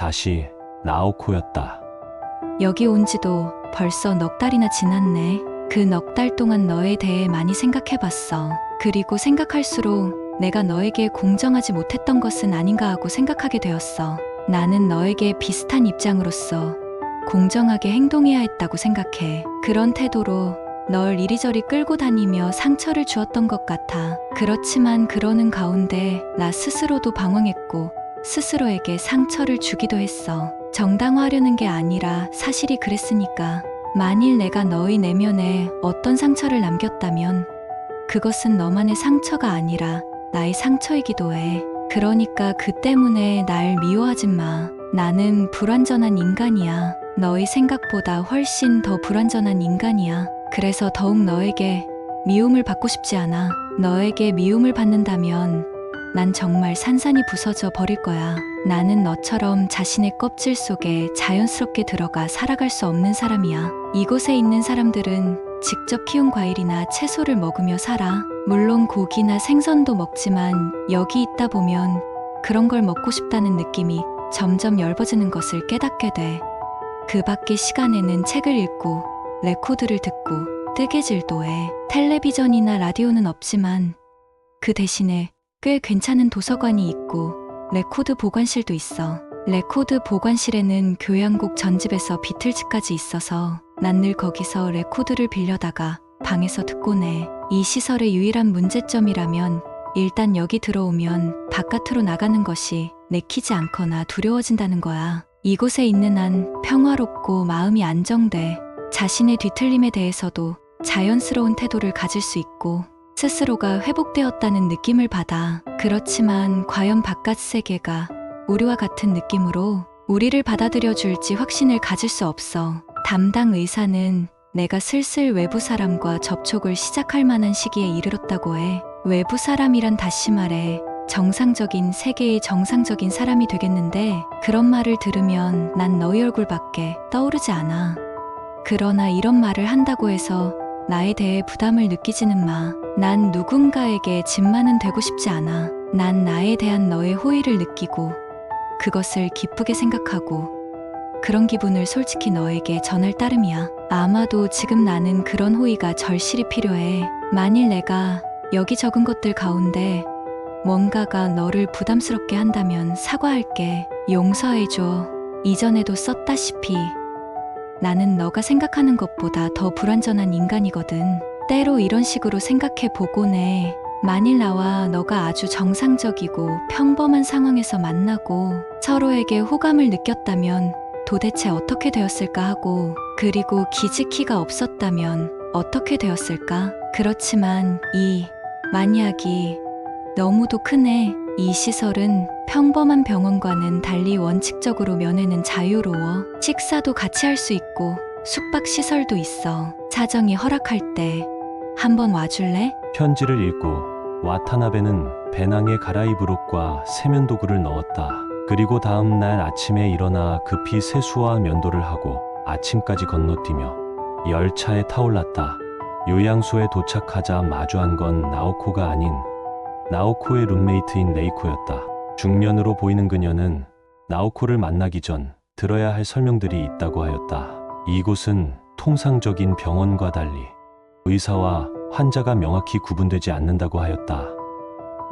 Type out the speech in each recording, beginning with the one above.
다시 나오코였다. 여기 온 지도 벌써 넉 달이나 지났네. 그 넉 달 동안 너에 대해 많이 생각해봤어. 그리고 생각할수록 내가 너에게 공정하지 못했던 것은 아닌가 하고 생각하게 되었어. 나는 너에게 비슷한 입장으로서 공정하게 행동해야 했다고 생각해. 그런 태도로 널 이리저리 끌고 다니며 상처를 주었던 것 같아. 그렇지만 그러는 가운데 나 스스로도 방황했고 스스로에게 상처를 주기도 했어. 정당화하려는 게 아니라 사실이 그랬으니까. 만일 내가 너의 내면에 어떤 상처를 남겼다면 그것은 너만의 상처가 아니라 나의 상처이기도 해. 그러니까 그 때문에 날 미워하지 마. 나는 불완전한 인간이야. 너의 생각보다 훨씬 더 불완전한 인간이야. 그래서 더욱 너에게 미움을 받고 싶지 않아. 너에게 미움을 받는다면 난 정말 산산이 부서져 버릴 거야. 나는 너처럼 자신의 껍질 속에 자연스럽게 들어가 살아갈 수 없는 사람이야. 이곳에 있는 사람들은 직접 키운 과일이나 채소를 먹으며 살아. 물론 고기나 생선도 먹지만 여기 있다 보면 그런 걸 먹고 싶다는 느낌이 점점 엷어지는 것을 깨닫게 돼. 그 밖의 시간에는 책을 읽고 레코드를 듣고 뜨개질도 해. 텔레비전이나 라디오는 없지만 그 대신에 꽤 괜찮은 도서관이 있고 레코드 보관실도 있어. 레코드 보관실에는 교향곡 전집에서 비틀즈까지 있어서 난 늘 거기서 레코드를 빌려다가 방에서 듣곤 해. 이 시설의 유일한 문제점이라면 일단 여기 들어오면 바깥으로 나가는 것이 내키지 않거나 두려워진다는 거야. 이곳에 있는 한 평화롭고 마음이 안정돼. 자신의 뒤틀림에 대해서도 자연스러운 태도를 가질 수 있고 스스로가 회복되었다는 느낌을 받아. 그렇지만 과연 바깥 세계가 우리와 같은 느낌으로 우리를 받아들여 줄지 확신을 가질 수 없어. 담당 의사는 내가 슬슬 외부 사람과 접촉을 시작할 만한 시기에 이르렀다고 해. 외부 사람이란 다시 말해 정상적인 세계의 정상적인 사람이 되겠는데 그런 말을 들으면 난 너의 얼굴밖에 떠오르지 않아. 그러나 이런 말을 한다고 해서 나에 대해 부담을 느끼지는 마. 난 누군가에게 짐만은 되고 싶지 않아. 난 나에 대한 너의 호의를 느끼고 그것을 기쁘게 생각하고 그런 기분을 솔직히 너에게 전할 따름이야. 아마도 지금 나는 그런 호의가 절실히 필요해. 만일 내가 여기 적은 것들 가운데 뭔가가 너를 부담스럽게 한다면 사과할게. 용서해줘. 이전에도 썼다시피 나는 너가 생각하는 것보다 더 불완전한 인간이거든. 때로 이런 식으로 생각해 보곤 해. 만일 나와 너가 아주 정상적이고 평범한 상황에서 만나고 서로에게 호감을 느꼈다면 도대체 어떻게 되었을까 하고, 그리고 기지키가 없었다면 어떻게 되었을까? 그렇지만 이 만약이 너무도 크네. 이 시설은 평범한 병원과는 달리 원칙적으로 면회는 자유로워. 식사도 같이 할 수 있고 숙박시설도 있어. 사정이 허락할 때 한번 와줄래? 편지를 읽고 와타나베는 배낭에 갈아입을 옷과 세면도구를 넣었다. 그리고 다음 날 아침에 일어나 급히 세수와 면도를 하고 아침까지 건너뛰며 열차에 타올랐다. 요양소에 도착하자 마주한 건 나오코가 아닌 나오코의 룸메이트인 레이코였다. 중년으로 보이는 그녀는 나오코를 만나기 전 들어야 할 설명들이 있다고 하였다. 이곳은 통상적인 병원과 달리 의사와 환자가 명확히 구분되지 않는다고 하였다.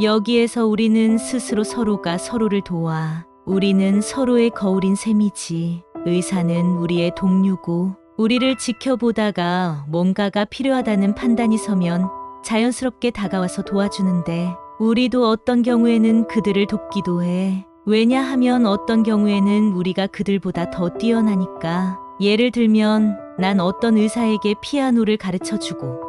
여기에서 우리는 스스로 서로가 서로를 도와. 우리는 서로의 거울인 셈이지. 의사는 우리의 동료고 우리를 지켜보다가 뭔가가 필요하다는 판단이 서면 자연스럽게 다가와서 도와주는데, 우리도 어떤 경우에는 그들을 돕기도 해. 왜냐하면 어떤 경우에는 우리가 그들보다 더 뛰어나니까. 예를 들면 난 어떤 의사에게 피아노를 가르쳐주고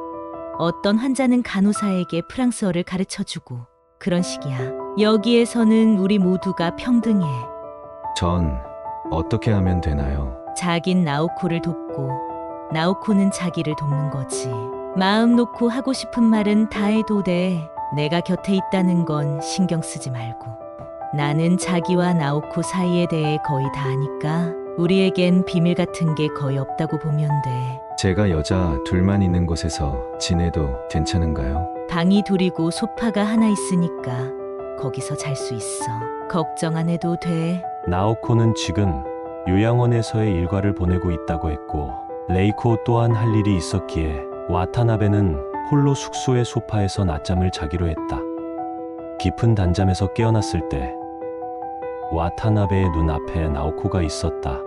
어떤 환자는 간호사에게 프랑스어를 가르쳐주고 그런 식이야. 여기에서는 우리 모두가 평등해. 전 어떻게 하면 되나요? 자긴 나오코를 돕고 나오코는 자기를 돕는 거지. 마음 놓고 하고 싶은 말은 다 해도 돼. 내가 곁에 있다는 건 신경 쓰지 말고. 나는 자기와 나오코 사이에 대해 거의 다 아니까 우리에겐 비밀 같은 게 거의 없다고 보면 돼. 제가 여자 둘만 있는 곳에서 지내도 괜찮은가요? 방이 둘이고 소파가 하나 있으니까 거기서 잘 수 있어. 걱정 안 해도 돼. 나오코는 지금 요양원에서의 일과를 보내고 있다고 했고 레이코 또한 할 일이 있었기에 와타나베는 홀로 숙소의 소파에서 낮잠을 자기로 했다. 깊은 단잠에서 깨어났을 때 와타나베의 눈앞에 나오코가 있었다.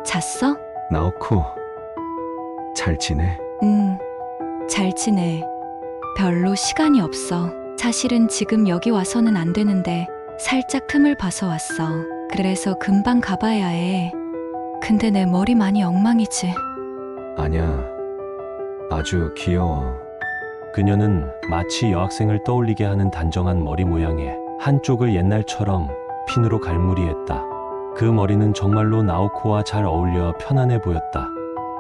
잤어? 나오코, 잘 지내? 응, 잘 지내. 별로 시간이 없어. 사실은 지금 여기 와서는 안 되는데 살짝 틈을 봐서 왔어. 그래서 금방 가봐야 해. 근데 내 머리 많이 엉망이지. 아냐, 아주 귀여워. 그녀는 마치 여학생을 떠올리게 하는 단정한 머리 모양에 한쪽을 옛날처럼 핀으로 갈무리했다. 그 머리는 정말로 나오코와 잘 어울려 편안해 보였다.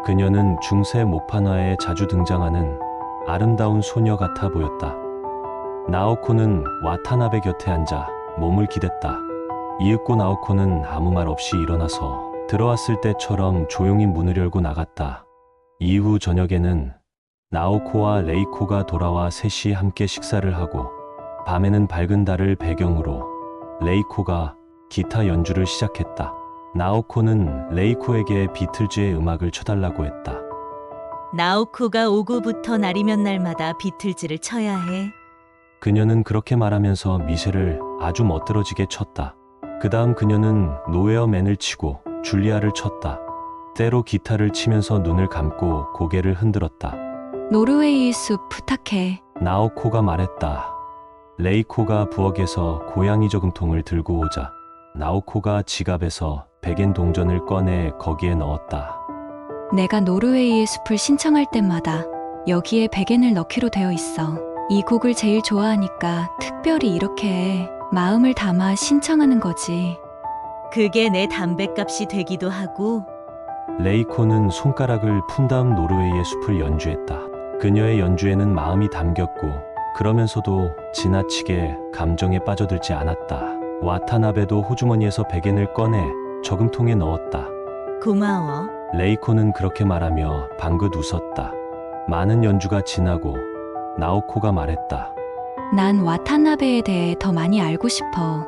그녀는 중세 모판화에 자주 등장하는 아름다운 소녀 같아 보였다. 나오코는 와타나베 곁에 앉아 몸을 기댔다. 이윽고 나오코는 아무 말 없이 일어나서 들어왔을 때처럼 조용히 문을 열고 나갔다. 이후 저녁에는 나오코와 레이코가 돌아와 셋이 함께 식사를 하고 밤에는 밝은 달을 배경으로 레이코가 기타 연주를 시작했다. 나오코는 레이코에게 비틀즈의 음악을 쳐달라고 했다. 나오코가 오후부터 날이면 날마다 비틀즈를 쳐야 해. 그녀는 그렇게 말하면서 미쉐를 아주 멋들어지게 쳤다. 그 다음 그녀는 노웨어맨을 치고 줄리아를 쳤다. 때로 기타를 치면서 눈을 감고 고개를 흔들었다. 노르웨이 숲 부탁해. 나오코가 말했다. 레이코가 부엌에서 고양이 저금통을 들고 오자 나오코가 지갑에서 백엔 동전을 꺼내 거기에 넣었다. 내가 노르웨이의 숲을 신청할 때마다 여기에 백엔을 넣기로 되어 있어. 이 곡을 제일 좋아하니까 특별히 이렇게 해. 마음을 담아 신청하는 거지. 그게 내 담뱃값이 되기도 하고. 레이코는 손가락을 푼 다음 노르웨이의 숲을 연주했다. 그녀의 연주에는 마음이 담겼고 그러면서도 지나치게 감정에 빠져들지 않았다. 와타나베도 호주머니에서 백엔을 꺼내 저금통에 넣었다. 고마워. 레이코는 그렇게 말하며 방긋 웃었다. 많은 연주가 지나고 나오코가 말했다. 난 와타나베에 대해 더 많이 알고 싶어.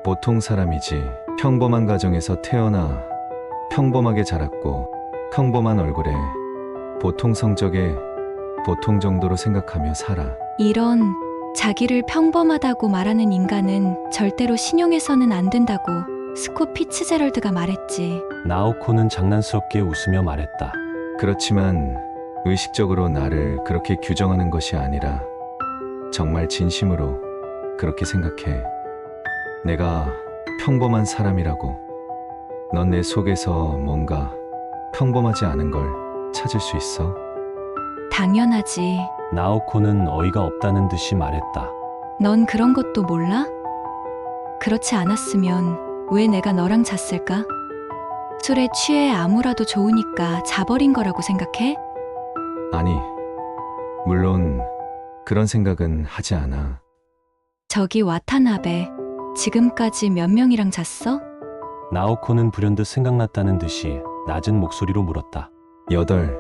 보통 사람이지. 평범한 가정에서 태어나 평범하게 자랐고 평범한 얼굴에 보통 성적에 보통 정도로 생각하며 살아. 이런 자기를 평범하다고 말하는 인간은 절대로 신용해서는 안 된다고 스콧 피츠제럴드가 말했지. 나오코는 장난스럽게 웃으며 말했다. 그렇지만 의식적으로 나를 그렇게 규정하는 것이 아니라 정말 진심으로 그렇게 생각해. 내가 평범한 사람이라고. 넌 내 속에서 뭔가 평범하지 않은 걸 찾을 수 있어? 당연하지. 나오코는 어이가 없다는 듯이 말했다. 넌 그런 것도 몰라? 그렇지 않았으면 왜 내가 너랑 잤을까? 술에 취해 아무라도 좋으니까 자버린 거라고 생각해? 아니, 물론 그런 생각은 하지 않아. 저기 와타나베, 지금까지 몇 명이랑 잤어? 나오코는 불현듯 생각났다는 듯이 낮은 목소리로 물었다. 8,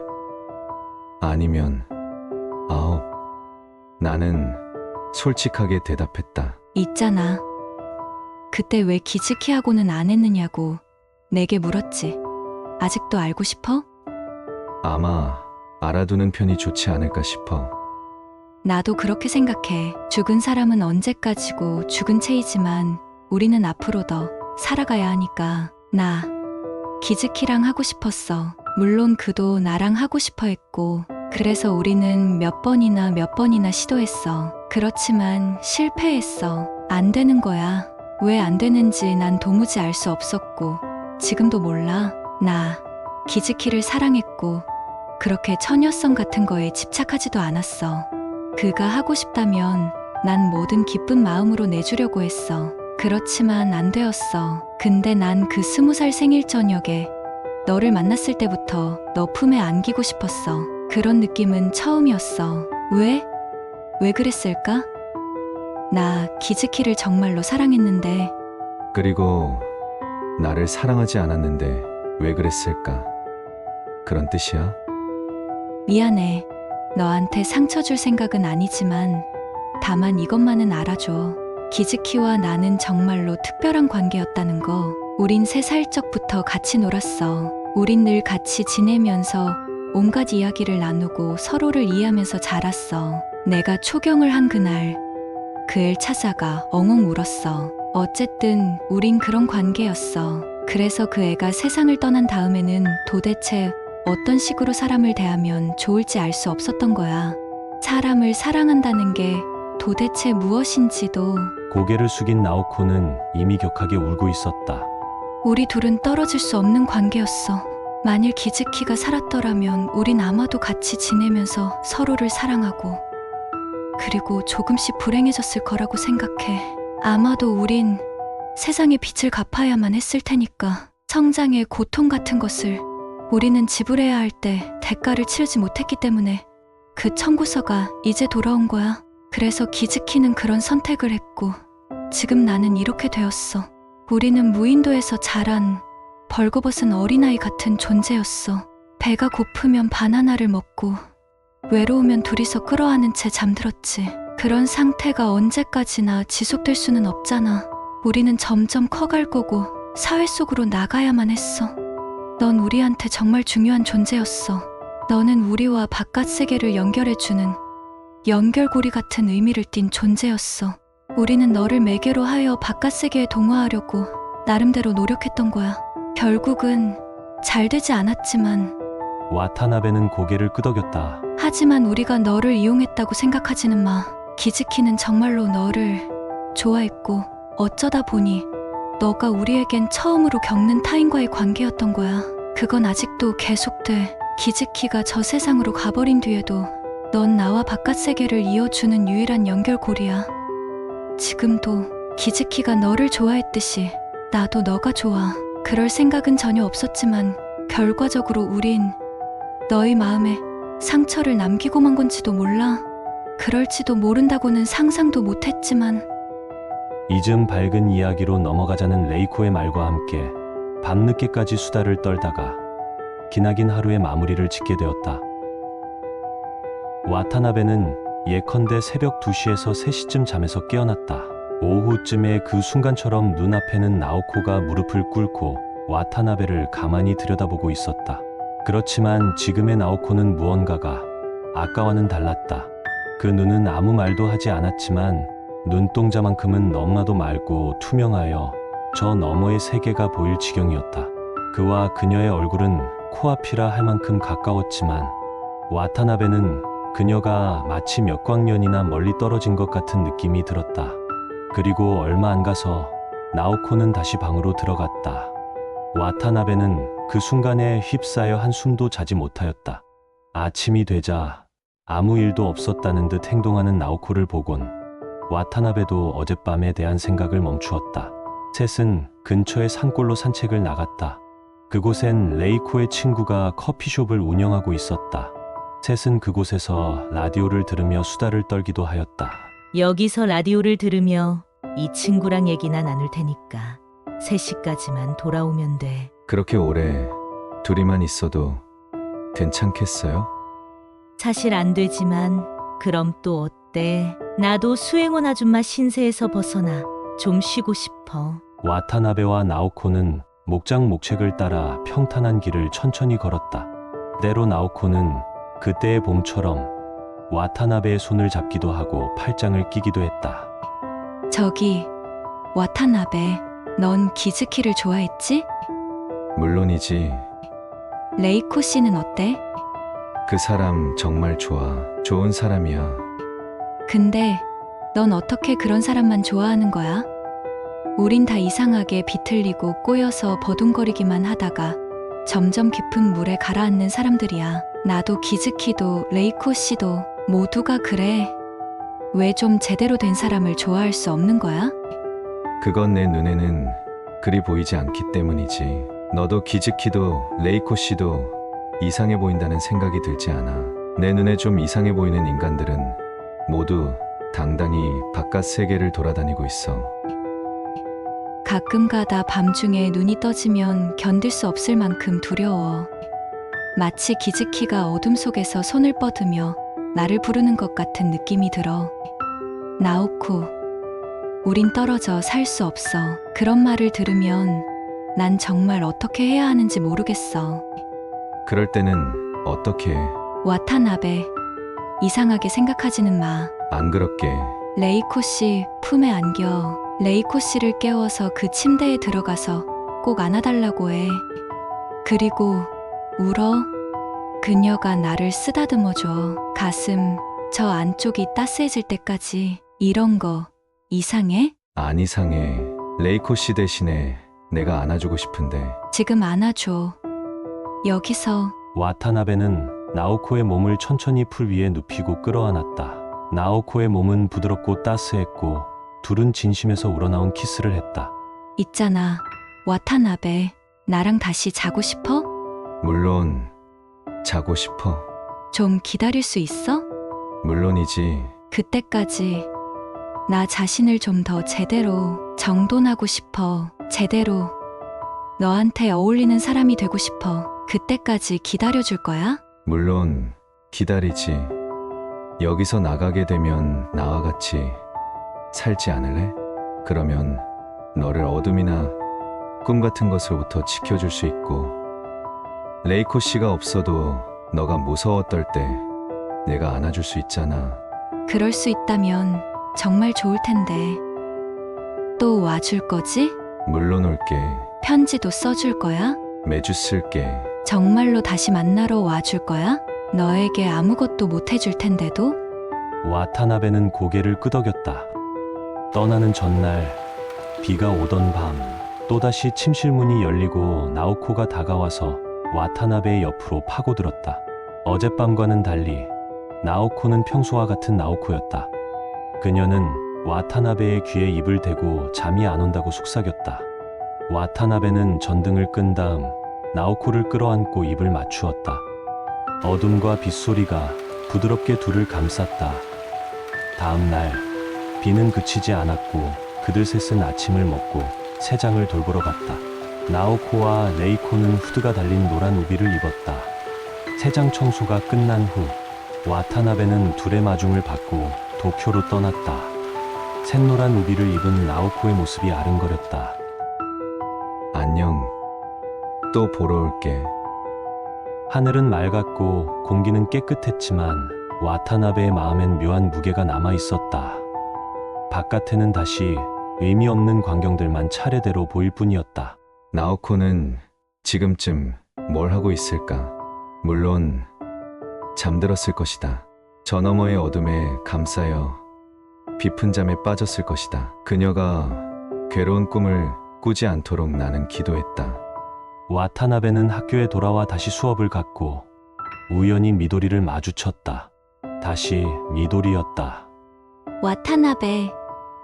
아니면 9. 나는 솔직하게 대답했다. 있잖아. 그때 왜 기즈키하고는 안 했느냐고 내게 물었지. 아직도 알고 싶어? 아마 알아두는 편이 좋지 않을까 싶어. 나도 그렇게 생각해. 죽은 사람은 언제까지고 죽은 채이지만 우리는 앞으로 더 살아가야 하니까. 나 기즈키랑 하고 싶었어. 물론 그도 나랑 하고 싶어 했고 그래서 우리는 몇 번이나 시도했어. 그렇지만 실패했어. 안 되는 거야. 왜 안 되는지 난 도무지 알 수 없었고 지금도 몰라. 나 기즈키를 사랑했고 그렇게 처녀성 같은 거에 집착하지도 않았어. 그가 하고 싶다면 난 모든 기쁜 마음으로 내주려고 했어. 그렇지만 안 되었어. 근데 난 그 20살 생일 저녁에 너를 만났을 때부터 너 품에 안기고 싶었어. 그런 느낌은 처음이었어. 왜? 왜 그랬을까? 나 기즈키를 정말로 사랑했는데. 그리고 나를 사랑하지 않았는데 왜 그랬을까? 그런 뜻이야? 미안해. 너한테 상처 줄 생각은 아니지만 다만 이것만은 알아줘. 기즈키와 나는 정말로 특별한 관계였다는 거. 우린 3살 적부터 같이 놀았어. 우린 늘 같이 지내면서 온갖 이야기를 나누고 서로를 이해하면서 자랐어. 내가 초경을 한 그날 그 애 찾아가 엉엉 울었어. 어쨌든 우린 그런 관계였어. 그래서 그 애가 세상을 떠난 다음에는 도대체 어떤 식으로 사람을 대하면 좋을지 알 수 없었던 거야. 사람을 사랑한다는 게 도대체 무엇인지도. 고개를 숙인 나오코는 이미 격하게 울고 있었다. 우리 둘은 떨어질 수 없는 관계였어. 만일 기즈키가 살았더라면 우린 아마도 같이 지내면서 서로를 사랑하고 그리고 조금씩 불행해졌을 거라고 생각해. 아마도 우린 세상의 빚을 갚아야만 했을 테니까. 성장의 고통 같은 것을 우리는 지불해야 할 때 대가를 치르지 못했기 때문에 그 청구서가 이제 돌아온 거야. 그래서 기즈키는 그런 선택을 했고 지금 나는 이렇게 되었어. 우리는 무인도에서 자란 벌거벗은 어린아이 같은 존재였어. 배가 고프면 바나나를 먹고 외로우면 둘이서 끌어안은 채 잠들었지. 그런 상태가 언제까지나 지속될 수는 없잖아. 우리는 점점 커갈 거고 사회 속으로 나가야만 했어. 넌 우리한테 정말 중요한 존재였어. 너는 우리와 바깥 세계를 연결해주는 연결고리 같은 의미를 띤 존재였어. 우리는 너를 매개로 하여 바깥 세계에 동화하려고 나름대로 노력했던 거야. 결국은 잘 되지 않았지만 와타나베는 고개를 끄덕였다. 하지만 우리가 너를 이용했다고 생각하지는 마. 기즈키는 정말로 너를 좋아했고 어쩌다 보니 너가 우리에겐 처음으로 겪는 타인과의 관계였던 거야. 그건 아직도 계속돼. 기즈키가 저 세상으로 가버린 뒤에도 넌 나와 바깥 세계를 이어주는 유일한 연결고리야. 지금도 기즈키가 너를 좋아했듯이 나도 너가 좋아. 그럴 생각은 전혀 없었지만 결과적으로 우린 너의 마음에 상처를 남기고 만 건지도 몰라. 그럴지도 모른다고는 상상도 못했지만. 잊음 밝은 이야기로 넘어가자는 레이코의 말과 함께 밤늦게까지 수다를 떨다가 기나긴 하루의 마무리를 짓게 되었다. 와타나베는 예컨대 새벽 2시에서 3시쯤 잠에서 깨어났다. 오후쯤에 그 순간처럼 눈앞에는 나오코가 무릎을 꿇고 와타나베를 가만히 들여다보고 있었다. 그렇지만 지금의 나오코는 무언가가 아까와는 달랐다. 그 눈은 아무 말도 하지 않았지만 눈동자만큼은 너무나도 맑고 투명하여 저 너머의 세계가 보일 지경이었다. 그와 그녀의 얼굴은 코앞이라 할 만큼 가까웠지만 와타나베는 그녀가 마치 몇 광년이나 멀리 떨어진 것 같은 느낌이 들었다. 그리고 얼마 안 가서 나오코는 다시 방으로 들어갔다. 와타나베는 그 순간에 휩싸여 한숨도 자지 못하였다. 아침이 되자 아무 일도 없었다는 듯 행동하는 나오코를 보곤 와타나베도 어젯밤에 대한 생각을 멈추었다. 셋은 근처의 산골로 산책을 나갔다. 그곳엔 레이코의 친구가 커피숍을 운영하고 있었다. 셋은 그곳에서 라디오를 들으며 수다를 떨기도 하였다. 여기서 라디오를 들으며 이 친구랑 얘기나 나눌 테니까 3시까지만 돌아오면 돼. 그렇게 오래 둘이만 있어도 괜찮겠어요? 사실 안 되지만 그럼 또 어때? 나도 수행원 아줌마 신세에서 벗어나 좀 쉬고 싶어. 와타나베와 나오코는 목장 목책을 따라 평탄한 길을 천천히 걸었다. 때로 나오코는 그때의 봄처럼 와타나베의 손을 잡기도 하고 팔짱을 끼기도 했다. 저기 와타나베, 넌 기즈키를 좋아했지? 물론이지. 레이코 씨는 어때? 그 사람 정말 좋아. 좋은 사람이야. 근데 넌 어떻게 그런 사람만 좋아하는 거야? 우린 다 이상하게 비틀리고 꼬여서 버둥거리기만 하다가 점점 깊은 물에 가라앉는 사람들이야. 나도 기즈키도 레이코 씨도 모두가 그래. 왜 좀 제대로 된 사람을 좋아할 수 없는 거야? 그건 내 눈에는 그리 보이지 않기 때문이지. 너도 기즈키도 레이코 씨도 이상해 보인다는 생각이 들지 않아. 내 눈에 좀 이상해 보이는 인간들은 모두 당당히 바깥 세계를 돌아다니고 있어. 가끔가다 밤중에 눈이 떠지면 견딜 수 없을 만큼 두려워. 마치 기즈키가 어둠 속에서 손을 뻗으며 나를 부르는 것 같은 느낌이 들어. 나오코, 우린 떨어져 살 수 없어. 그런 말을 들으면 난 정말 어떻게 해야 하는지 모르겠어. 그럴 때는 어떻게 해? 와타나베, 이상하게 생각하지는 마. 안 그렇게. 레이코 씨 품에 안겨. 레이코 씨를 깨워서 그 침대에 들어가서 꼭 안아달라고 해. 그리고 울어. 그녀가 나를 쓰다듬어줘. 가슴 저 안쪽이 따스해질 때까지. 이런 거 이상해? 안 이상해. 레이코 씨 대신에 내가 안아주고 싶은데. 지금 안아줘. 여기서. 와타나베는 나오코의 몸을 천천히 풀 위에 눕히고 끌어안았다. 나오코의 몸은 부드럽고 따스했고 둘은 진심에서 우러나온 키스를 했다. 있잖아. 와타나베, 나랑 다시 자고 싶어? 물론 자고 싶어. 좀 기다릴 수 있어? 물론이지. 그때까지 나 자신을 좀 더 제대로 정돈하고 싶어. 제대로 너한테 어울리는 사람이 되고 싶어. 그때까지 기다려줄 거야? 물론 기다리지. 여기서 나가게 되면 나와 같이 살지 않을래? 그러면 너를 어둠이나 꿈 같은 것으로부터 지켜줄 수 있고, 레이코 씨가 없어도 너가 무서워 떨 때 내가 안아줄 수 있잖아. 그럴 수 있다면 정말 좋을 텐데. 또 와줄 거지? 물론 올게. 편지도 써줄 거야? 매주 쓸게. 정말로 다시 만나러 와줄 거야? 너에게 아무것도 못 해줄 텐데도? 와타나베는 고개를 끄덕였다. 떠나는 전날 비가 오던 밤 또다시 침실문이 열리고 나오코가 다가와서 와타나베의 옆으로 파고들었다. 어젯밤과는 달리 나오코는 평소와 같은 나오코였다. 그녀는 와타나베의 귀에 입을 대고 잠이 안 온다고 속삭였다. 와타나베는 전등을 끈 다음 나오코를 끌어안고 입을 맞추었다. 어둠과 빗소리가 부드럽게 둘을 감쌌다. 다음 날 비는 그치지 않았고 그들 셋은 아침을 먹고 새장을 돌보러 갔다. 나오코와 레이코는 후드가 달린 노란 우비를 입었다. 새장 청소가 끝난 후 와타나베는 둘의 마중을 받고 도쿄로 떠났다. 샛노란 우비를 입은 나오코의 모습이 아른거렸다. 안녕. 또 보러 올게. 하늘은 맑았고 공기는 깨끗했지만 와타나베의 마음엔 묘한 무게가 남아 있었다. 바깥에는 다시 의미 없는 광경들만 차례대로 보일 뿐이었다. 나오코는 지금쯤 뭘 하고 있을까? 물론 잠들었을 것이다. 저 너머의 어둠에 감싸여 깊은 잠에 빠졌을 것이다. 그녀가 괴로운 꿈을 꾸지 않도록 나는 기도했다. 와타나베는 학교에 돌아와 다시 수업을 갖고 우연히 미도리를 마주쳤다. 다시 미도리였다. 와타나베,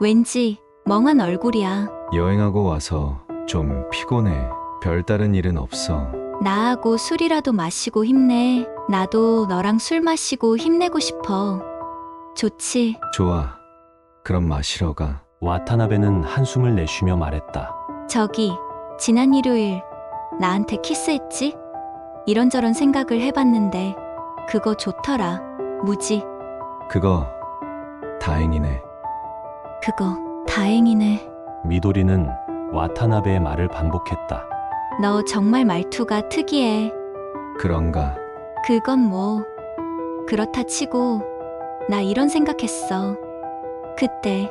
왠지 멍한 얼굴이야. 여행하고 와서 좀 피곤해. 별다른 일은 없어. 나하고 술이라도 마시고 힘내. 나도 너랑 술 마시고 힘내고 싶어. 좋지? 좋아. 그럼 마시러 가. 와타나베는 한숨을 내쉬며 말했다. 저기, 지난 일요일 나한테 키스했지? 이런저런 생각을 해봤는데 그거 좋더라. 무지. 그거 다행이네. 그거 다행이네. 미도리는 와타나베의 말을 반복했다. 너 정말 말투가 특이해. 그런가? 그건 뭐 그렇다 치고 나 이런 생각했어. 그때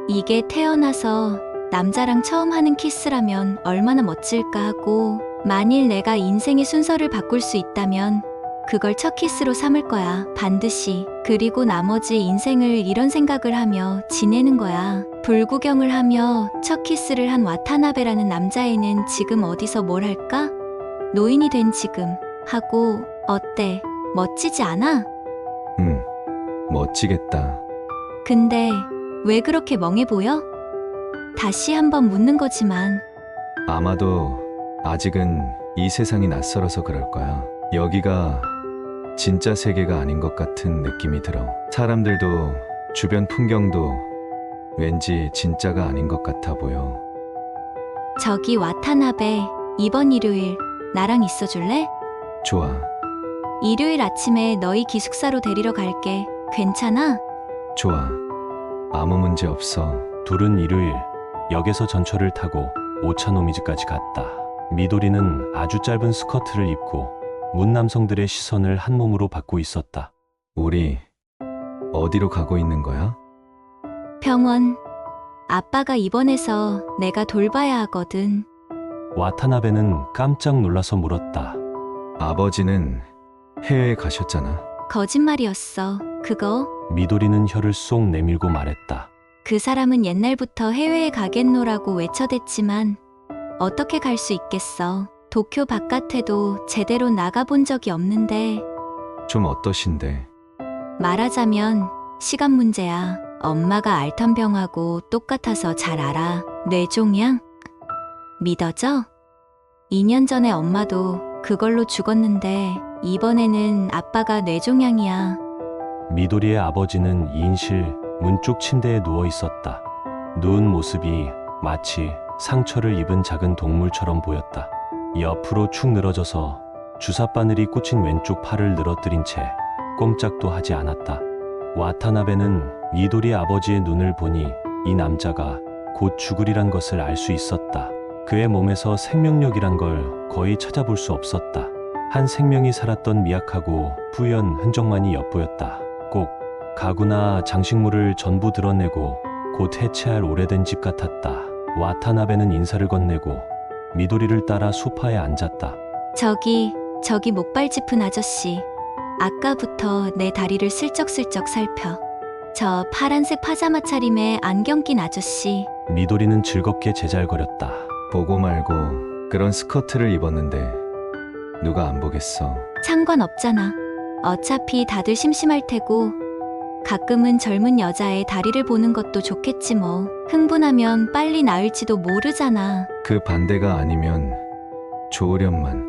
이게 태어나서 남자랑 처음 하는 키스라면 얼마나 멋질까 하고, 만일 내가 인생의 순서를 바꿀 수 있다면 그걸 첫 키스로 삼을 거야. 반드시. 그리고 나머지 인생을 이런 생각을 하며 지내는 거야. 불구경을 하며 첫 키스를 한 와타나베라는 남자애는 지금 어디서 뭘 할까? 노인이 된 지금 하고. 어때? 멋지지 않아? 멋지겠다. 근데 왜 그렇게 멍해 보여? 다시 한번 묻는 거지만 아마도 아직은 이 세상이 낯설어서 그럴 거야. 여기가 진짜 세계가 아닌 것 같은 느낌이 들어. 사람들도 주변 풍경도 왠지 진짜가 아닌 것 같아 보여. 저기 와타나베, 이번 일요일 나랑 있어줄래? 좋아. 일요일 아침에 너희 기숙사로 데리러 갈게. 괜찮아? 좋아. 아무 문제 없어. 둘은 일요일 역에서 전철을 타고 오차노미즈까지 갔다. 미도리는 아주 짧은 스커트를 입고 문 남성들의 시선을 한 몸으로 받고 있었다. 우리 어디로 가고 있는 거야? 병원. 아빠가 입원해서 내가 돌봐야 하거든. 와타나베는 깜짝 놀라서 물었다. 아버지는 해외에 가셨잖아. 거짓말이었어. 그거. 미도리는 혀를 쏙 내밀고 말했다. 그 사람은 옛날부터 해외에 가겠노라고 외쳐댔지만 어떻게 갈 수 있겠어. 도쿄 바깥에도 제대로 나가본 적이 없는데 좀 어떠신데? 말하자면 시간 문제야. 엄마가 앓던 병하고 똑같아서 잘 알아. 뇌종양? 믿어져? 2년 전에 엄마도 그걸로 죽었는데 이번에는 아빠가 뇌종양이야. 미도리의 아버지는 2인실 문쪽 침대에 누워 있었다. 누운 모습이 마치 상처를 입은 작은 동물처럼 보였다. 옆으로 축 늘어져서 주사바늘이 꽂힌 왼쪽 팔을 늘어뜨린 채 꼼짝도 하지 않았다. 와타나베는 미도리 아버지의 눈을 보니 이 남자가 곧 죽으리란 것을 알 수 있었다. 그의 몸에서 생명력이란 걸 거의 찾아볼 수 없었다. 한 생명이 살았던 미약하고 뿌연 흔적만이 엿보였다. 꼭 가구나 장식물을 전부 드러내고 곧 해체할 오래된 집 같았다. 와타나베는 인사를 건네고 미도리를 따라 소파에 앉았다. 저기 목발 짚은 아저씨. 아까부터 내 다리를 슬쩍슬쩍 살펴. 저 파란색 파자마 차림에 안경 낀 아저씨. 미도리는 즐겁게 제잘거렸다. 보고 말고 그런 스커트를 입었는데 누가 안 보겠어. 상관없잖아. 어차피 다들 심심할 테고 가끔은 젊은 여자의 다리를 보는 것도 좋겠지 뭐. 흥분하면 빨리 나을지도 모르잖아. 그 반대가 아니면 좋으련만.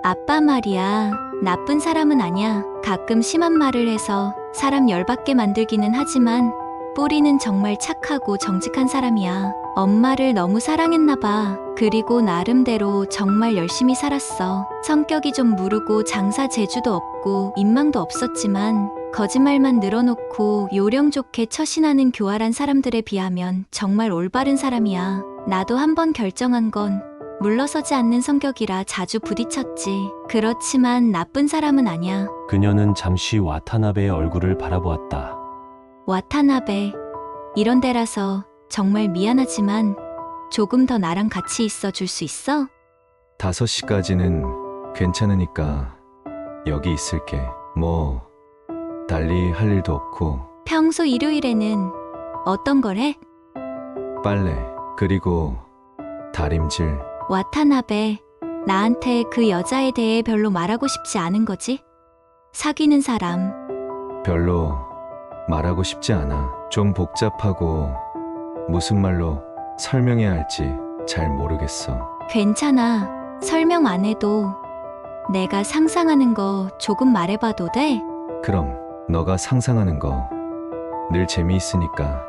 아빠 말이야. 나쁜 사람은 아니야. 가끔 심한 말을 해서 사람 열받게 만들기는 하지만 뿌리는 정말 착하고 정직한 사람이야. 엄마를 너무 사랑했나 봐. 그리고 나름대로 정말 열심히 살았어. 성격이 좀 무르고 장사 재주도 없고 인망도 없었지만 거짓말만 늘어놓고 요령 좋게 처신하는 교활한 사람들에 비하면 정말 올바른 사람이야. 나도 한번 결정한 건 물러서지 않는 성격이라 자주 부딪혔지. 그렇지만 나쁜 사람은 아니야. 그녀는 잠시 와타나베의 얼굴을 바라보았다. 와타나베, 이런 데라서 정말 미안하지만 조금 더 나랑 같이 있어 줄 수 있어? 5시까지는 괜찮으니까 여기 있을게. 뭐 달리 할 일도 없고. 평소 일요일에는 어떤 걸 해? 빨래 그리고 다림질. 와타나베, 나한테 그 여자에 대해 별로 말하고 싶지 않은 거지? 사귀는 사람. 별로 말하고 싶지 않아. 좀 복잡하고 무슨 말로 설명해야 할지 잘 모르겠어. 괜찮아. 설명 안 해도 내가 상상하는 거 조금 말해봐도 돼? 그럼 너가 상상하는 거 늘 재미있으니까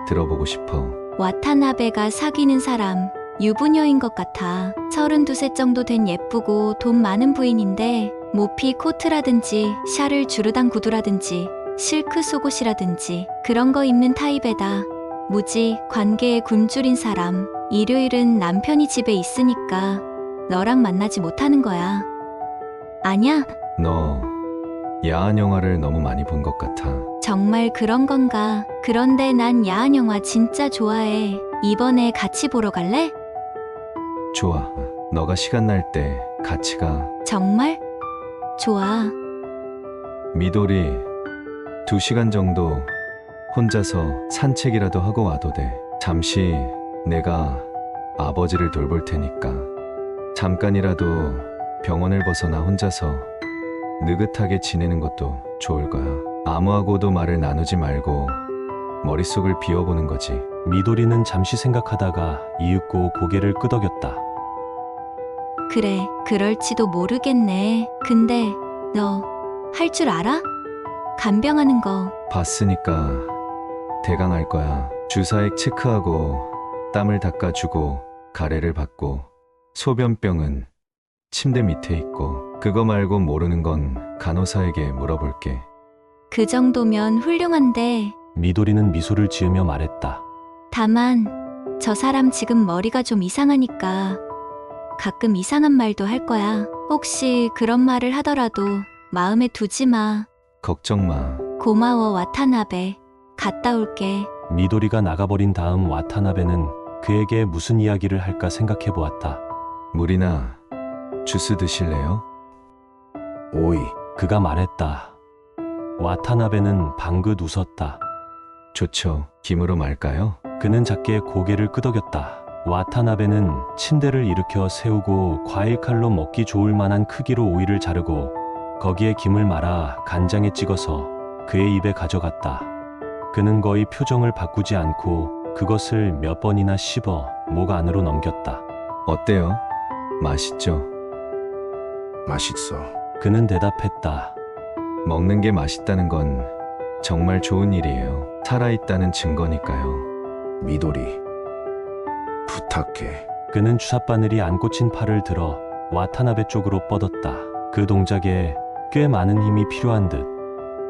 들어보고 싶어. 와타나베가 사귀는 사람 유부녀인 것 같아. 32세 정도 된 예쁘고 돈 많은 부인인데 모피 코트라든지 샤를 주르단 구두라든지 실크 속옷이라든지 그런 거 입는 타입에다 무지 관계에 굶주린 사람. 일요일은 남편이 집에 있으니까 너랑 만나지 못하는 거야. 아냐? 너 야한 영화를 너무 많이 본 것 같아. 정말 그런 건가? 그런데 난 야한 영화 진짜 좋아해. 이번에 같이 보러 갈래? 좋아. 너가 시간 날 때 같이 가. 정말? 좋아. 미도리 2시간 정도 혼자서 산책이라도 하고 와도 돼. 잠시 내가 아버지를 돌볼 테니까. 잠깐이라도 병원을 벗어나 혼자서 느긋하게 지내는 것도 좋을 거야. 아무하고도 말을 나누지 말고 머릿속을 비워보는 거지. 미도리는 잠시 생각하다가 이윽고 고개를 끄덕였다. 그래, 그럴지도 모르겠네. 근데 너 할 줄 알아? 간병하는 거. 봤으니까 대강 알 거야. 주사액 체크하고 땀을 닦아주고 가래를 받고 소변병은 침대 밑에 있고. 그거 말고 모르는 건 간호사에게 물어볼게. 그 정도면 훌륭한데 미도리는 미소를 지으며 말했다. 다만 저 사람 지금 머리가 좀 이상하니까 가끔 이상한 말도 할 거야. 혹시 그런 말을 하더라도 마음에 두지 마. 걱정 마. 고마워, 와타나베. 갔다 올게. 미도리가 나가버린 다음 와타나베는 그에게 무슨 이야기를 할까 생각해 보았다. 물이나 주스 드실래요? 오이, 그가 말했다. 와타나베는 방긋 웃었다. 좋죠. 김으로 말까요? 그는 작게 고개를 끄덕였다. 와타나베는 침대를 일으켜 세우고 과일 칼로 먹기 좋을 만한 크기로 오이를 자르고 거기에 김을 말아 간장에 찍어서 그의 입에 가져갔다. 그는 거의 표정을 바꾸지 않고 그것을 몇 번이나 씹어 목 안으로 넘겼다. 어때요? 맛있죠? 맛있어. 그는 대답했다. 먹는 게 맛있다는 건 정말 좋은 일이에요. 살아있다는 증거니까요. 미도리, 부탁해. 그는 주삿바늘이 안 꽂힌 팔을 들어 와타나베 쪽으로 뻗었다. 그 동작에 꽤 많은 힘이 필요한 듯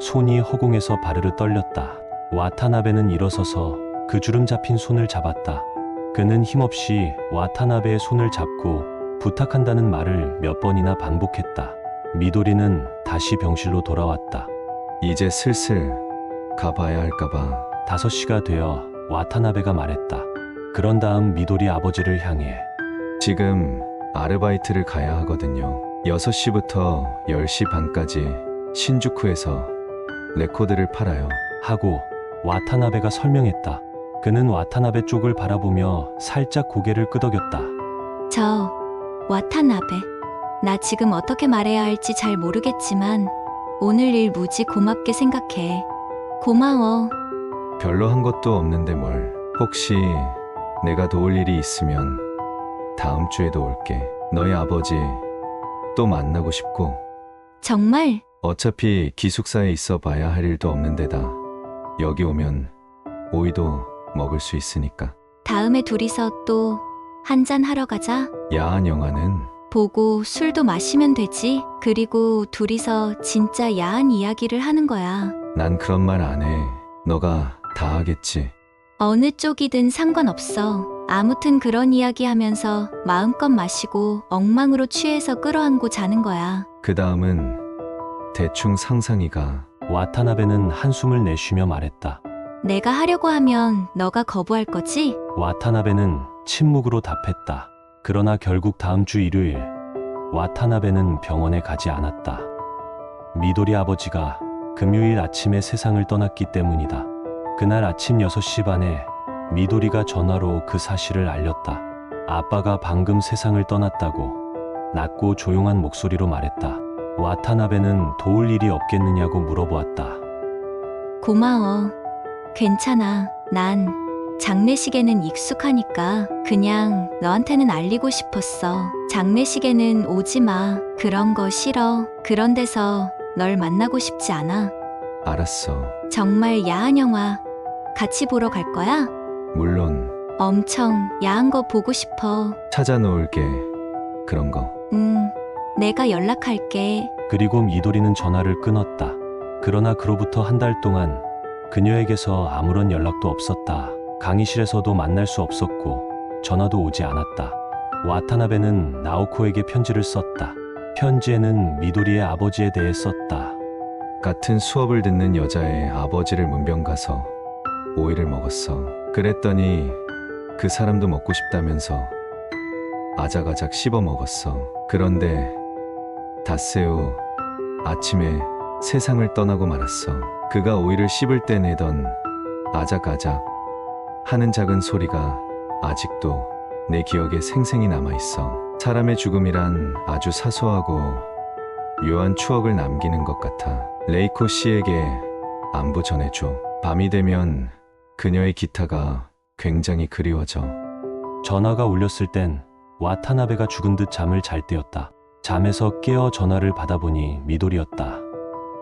손이 허공에서 바르르 떨렸다. 와타나베는 일어서서 그 주름 잡힌 손을 잡았다. 그는 힘없이 와타나베의 손을 잡고 부탁한다는 말을 몇 번이나 반복했다. 미도리는 다시 병실로 돌아왔다. 이제 슬슬 가봐야 할까봐. 5시가 되어 와타나베가 말했다. 그런 다음 미도리 아버지를 향해 지금 아르바이트를 가야 하거든요. 6시부터 10시 반까지 신주쿠에서 레코드를 팔아요. 하고 와타나베가 설명했다. 그는 와타나베 쪽을 바라보며 살짝 고개를 끄덕였다. 저 와타나베. 나 지금 어떻게 말해야 할지 잘 모르겠지만 오늘 일 무지 고맙게 생각해. 고마워. 별로 한 것도 없는데 뭘. 혹시 내가 도울 일이 있으면 다음 주에도 올게. 너희 아버지 또 만나고 싶고 정말? 어차피 기숙사에 있어 봐야 할 일도 없는 데다 여기 오면 오이도 먹을 수 있으니까. 다음에 둘이서 또 한잔 하러 가자. 야한 영화는 보고 술도 마시면 되지. 그리고 둘이서 진짜 야한 이야기를 하는 거야. 난 그런 말 안 해. 너가 다 하겠지. 어느 쪽이든 상관없어. 아무튼 그런 이야기 하면서 마음껏 마시고 엉망으로 취해서 끌어안고 자는 거야. 그 다음은 대충 상상이가. 와타나베는 한숨을 내쉬며 말했다. 내가 하려고 하면 너가 거부할 거지? 와타나베는 침묵으로 답했다. 그러나 결국 다음 주 일요일 와타나베는 병원에 가지 않았다. 미도리 아버지가 금요일 아침에 세상을 떠났기 때문이다. 그날 아침 6시 반에 미도리가 전화로 그 사실을 알렸다. 아빠가 방금 세상을 떠났다고 낮고 조용한 목소리로 말했다. 와타나베는 도울 일이 없겠느냐고 물어보았다. 고마워. 괜찮아. 난 장례식에는 익숙하니까 그냥 너한테는 알리고 싶었어. 장례식에는 오지 마. 그런 거 싫어. 그런 데서 널 만나고 싶지 않아. 알았어. 정말 야한 영화 같이 보러 갈 거야? 물론 엄청 야한 거 보고 싶어. 찾아놓을게. 그런 거. 내가 연락할게. 그리고 미도리는 전화를 끊었다. 그러나 그로부터 한 달 동안 그녀에게서 아무런 연락도 없었다. 강의실에서도 만날 수 없었고 전화도 오지 않았다. 와타나베는 나오코에게 편지를 썼다. 편지에는 미도리의 아버지에 대해 썼다. 같은 수업을 듣는 여자의 아버지를 문병 가서 오이를 먹었어. 그랬더니 그 사람도 먹고 싶다면서 아작아작 씹어 먹었어. 그런데 닷새 아침에 세상을 떠나고 말았어. 그가 오이를 씹을 때 내던 아작아작 하는 작은 소리가 아직도 내 기억에 생생히 남아있어. 사람의 죽음이란 아주 사소하고 묘한 추억을 남기는 것 같아. 레이코 씨에게 안부 전해줘. 밤이 되면 그녀의 기타가 굉장히 그리워져. 전화가 울렸을 땐 와타나베가 죽은 듯 잠을 잘 때였다. 잠에서 깨어 전화를 받아보니 미도리였다.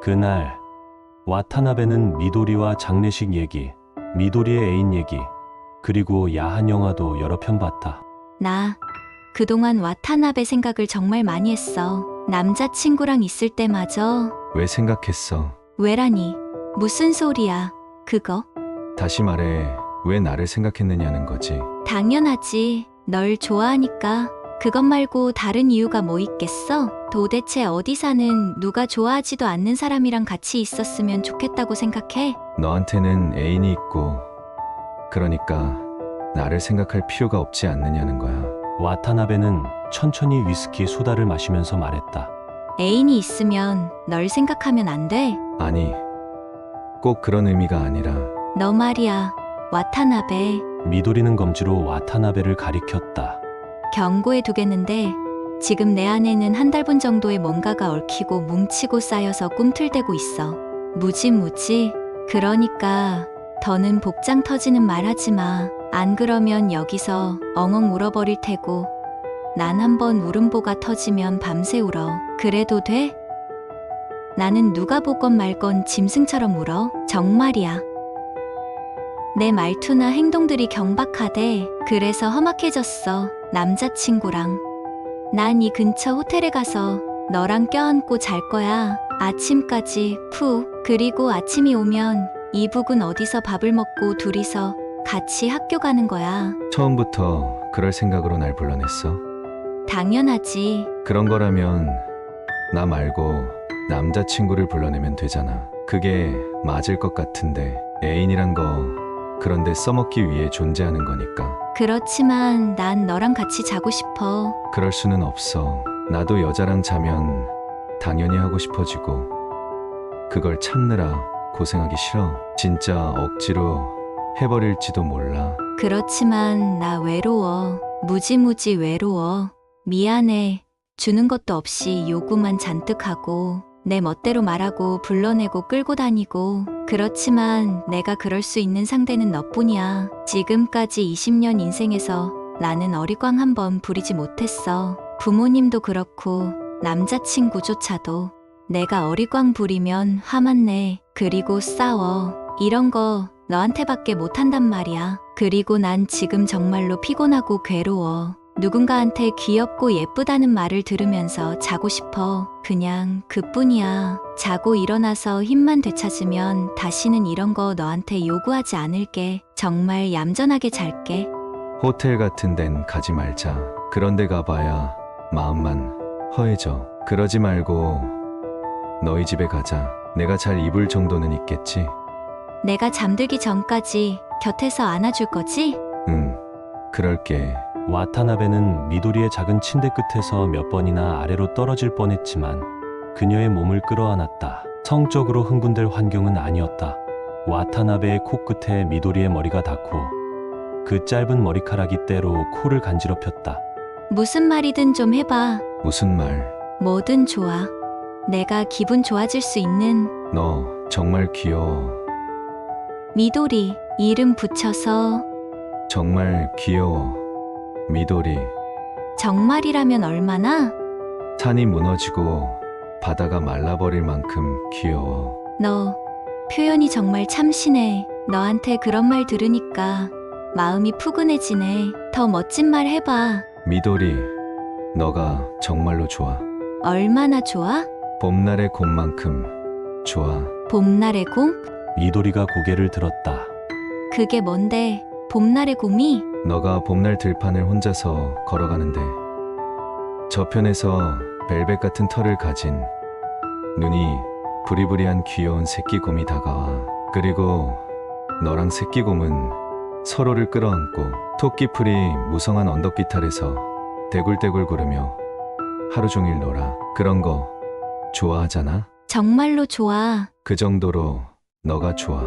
그날 와타나베는 미도리와 장례식 얘기, 미도리의 애인 얘기, 그리고 야한 영화도 여러 편 봤다. 나 그동안 와타나베 생각을 정말 많이 했어. 남자친구랑 있을 때마저. 왜 생각했어? 왜라니? 무슨 소리야? 그거? 다시 말해, 왜 나를 생각했느냐는 거지. 당연하지. 널 좋아하니까. 그것 말고 다른 이유가 뭐 있겠어? 도대체 어디 사는 누가 좋아하지도 않는 사람이랑 같이 있었으면 좋겠다고 생각해? 너한테는 애인이 있고 그러니까 나를 생각할 필요가 없지 않느냐는 거야. 와타나베는 천천히 위스키 소다를 마시면서 말했다. 애인이 있으면 널 생각하면 안 돼? 아니, 꼭 그런 의미가 아니라 너 말이야, 와타나베. 미도리는 검지로 와타나베를 가리켰다. 경고해 두겠는데 지금 내 안에는 한 달분 정도의 뭔가가 얽히고 뭉치고 쌓여서 꿈틀대고 있어. 무지. 그러니까 더는 복장 터지는 말 하지 마. 안 그러면 여기서 엉엉 울어버릴 테고 난 한번 울음보가 터지면 밤새 울어. 그래도 돼? 나는 누가 보건 말건 짐승처럼 울어. 정말이야. 내 말투나 행동들이 경박하대. 그래서 험악해졌어. 남자친구랑. 난 이 근처 호텔에 가서 너랑 껴안고 잘 거야. 아침까지 푹. 그리고 아침이 오면 이북은 어디서 밥을 먹고 둘이서 같이 학교 가는 거야. 처음부터 그럴 생각으로 날 불러냈어? 당연하지. 그런 거라면 나 말고 남자친구를 불러내면 되잖아. 그게 맞을 것 같은데 애인이란 거 그런데 써먹기 위해 존재하는 거니까. 그렇지만 난 너랑 같이 자고 싶어. 그럴 수는 없어. 나도 여자랑 자면 당연히 하고 싶어지고 그걸 참느라 고생하기 싫어. 진짜 억지로 해버릴지도 몰라. 그렇지만 나 외로워. 무지 외로워. 미안해. 주는 것도 없이 요구만 잔뜩 하고 내 멋대로 말하고 불러내고 끌고 다니고. 그렇지만 내가 그럴 수 있는 상대는 너뿐이야. 지금까지 20년 인생에서 나는 어리광 한 번 부리지 못했어. 부모님도 그렇고 남자친구조차도. 내가 어리광 부리면 화만 내. 그리고 싸워. 이런 거 너한테밖에 못한단 말이야. 그리고 난 지금 정말로 피곤하고 괴로워. 누군가한테 귀엽고 예쁘다는 말을 들으면서 자고 싶어. 그냥 그뿐이야. 자고 일어나서 힘만 되찾으면 다시는 이런 거 너한테 요구하지 않을게. 정말 얌전하게 잘게. 호텔 같은 데는 가지 말자. 그런 데 가봐야 마음만 허해져. 그러지 말고 너희 집에 가자. 내가 잘 입을 정도는 있겠지? 내가 잠들기 전까지 곁에서 안아줄 거지? 응, 그럴게. 와타나베는 미도리의 작은 침대 끝에서 몇 번이나 아래로 떨어질 뻔했지만 그녀의 몸을 끌어안았다. 성적으로 흥분될 환경은 아니었다. 와타나베의 코끝에 미도리의 머리가 닿고 그 짧은 머리카락이 때로 코를 간지럽혔다. 무슨 말이든 좀 해봐. 무슨 말? 뭐든 좋아. 내가 기분 좋아질 수 있는. 너 정말 귀여워. 미도리. 이름 붙여서. 정말 귀여워. 미도리. 정말이라면 얼마나? 산이 무너지고 바다가 말라버릴 만큼 귀여워. 너 표현이 정말 참신해. 너한테 그런 말 들으니까 마음이 푸근해지네. 더 멋진 말 해봐. 미도리, 너가 정말로 좋아. 얼마나 좋아? 봄날의 곰만큼 좋아. 봄날의 곰? 미도리가 고개를 들었다. 그게 뭔데? 봄날의 곰이? 너가 봄날 들판을 혼자서 걸어가는데 저편에서 벨벳 같은 털을 가진 눈이 부리부리한 귀여운 새끼곰이 다가와. 그리고 너랑 새끼곰은 서로를 끌어안고 토끼풀이 무성한 언덕빛 아래서 대굴대굴 구르며 하루 종일 놀아. 그런 거 좋아하잖아? 정말로 좋아. 그 정도로 너가 좋아.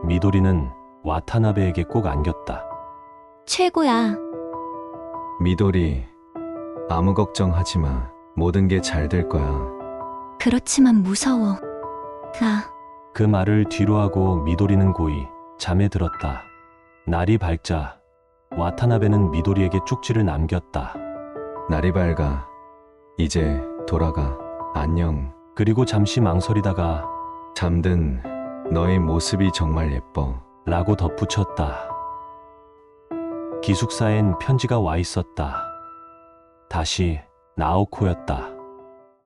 미도리는 와타나베에게 꼭 안겼다. 최고야. 미도리, 아무 걱정하지 마. 모든 게 잘 될 거야. 그렇지만 무서워. 그 말을 뒤로 하고 미도리는 고이 잠에 들었다. 날이 밝자 와타나베는 미도리에게 쪽지를 남겼다. 날이 밝아. 이제 돌아가. 안녕. 그리고 잠시 망설이다가 잠든 너의 모습이 정말 예뻐. 라고 덧붙였다. 기숙사엔 편지가 와 있었다. 다시 나오코였다.